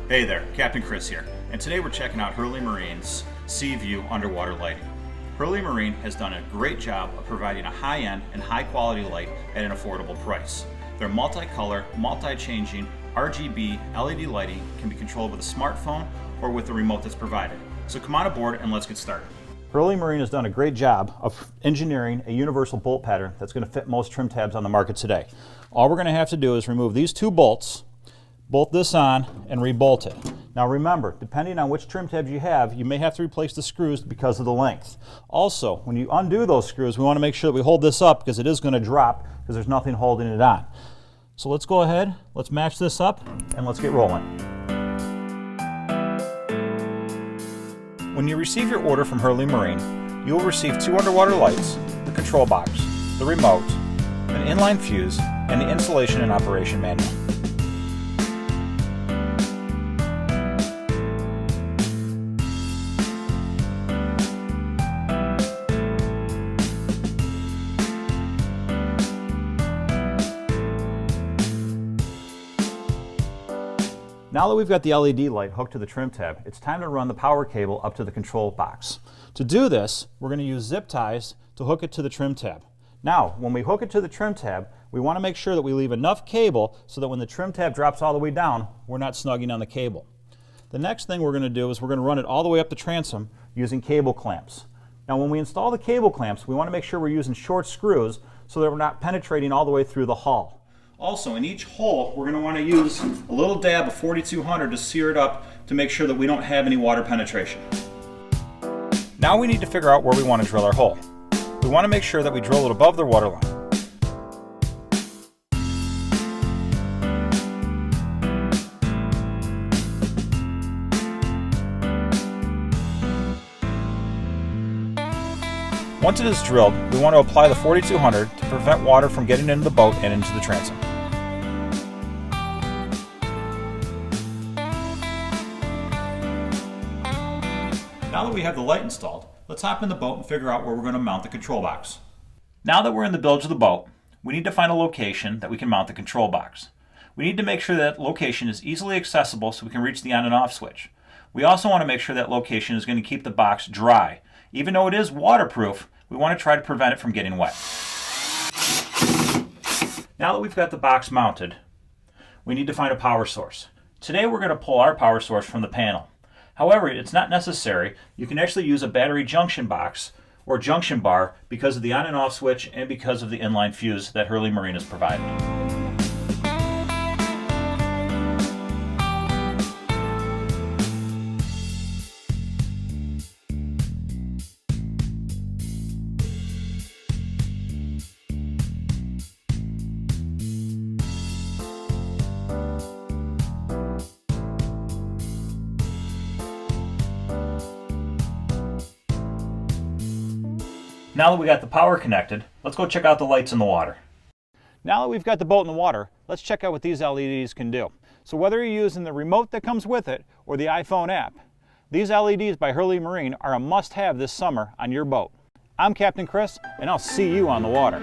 Hey there, Captain Chris here, and today we're checking out Hurley Marine's Sea-Vue underwater lighting. Hurley Marine has done a great job of providing a high-end and high-quality light at an affordable price. Their multicolor, multi-changing RGB LED lighting can be controlled with a smartphone or with the remote that's provided. So come on aboard and let's get started. Hurley Marine has done a great job of engineering a universal bolt pattern that's going to fit most trim tabs on the market today. All we're going to have to do is remove these two bolts, bolt this on, and rebolt it. Now remember, depending on which trim tabs you have, you may have to replace the screws because of the length. Also, when you undo those screws, we want to make sure that we hold this up because it is going to drop because there's nothing holding it on. So let's go ahead, let's match this up, and let's get rolling. When you receive your order from Hurley Marine, you will receive 2 underwater lights, the control box, the remote, an inline fuse, and the installation and operation manual. Now that we've got the LED light hooked to the trim tab, it's time to run the power cable up to the control box. To do this, we're going to use zip ties to hook it to the trim tab. Now, when we hook it to the trim tab, we want to make sure that we leave enough cable so that when the trim tab drops all the way down, we're not snugging on the cable. The next thing we're going to do is we're going to run it all the way up the transom using cable clamps. Now, when we install the cable clamps, we want to make sure we're using short screws so that we're not penetrating all the way through the hull. Also, in each hole, we're going to want to use a little dab of 4200 to sear it up to make sure that we don't have any water penetration. Now we need to figure out where we want to drill our hole. We want to make sure that we drill it above the water line. Once it is drilled, we want to apply the 4200 to prevent water from getting into the boat and into the transom. Now that we have the light installed, let's hop in the boat and figure out where we're going to mount the control box. Now that we're in the bilge of the boat, we need to find a location that we can mount the control box. We need to make sure that location is easily accessible so we can reach the on and off switch. We also want to make sure that location is going to keep the box dry. Even though it is waterproof, we want to try to prevent it from getting wet. Now that we've got the box mounted, we need to find a power source. Today we're going to pull our power source from the panel. However, it's not necessary. You can actually use a battery junction box or junction bar because of the on and off switch and because of the inline fuse that Hurley Marine has provided. Now that we got the power connected, let's go check out the lights in the water. Now that we've got the boat in the water, let's check out what these LEDs can do. So whether you're using the remote that comes with it or the iPhone app, these LEDs by Hurley Marine are a must-have this summer on your boat. I'm Captain Chris, and I'll see you on the water.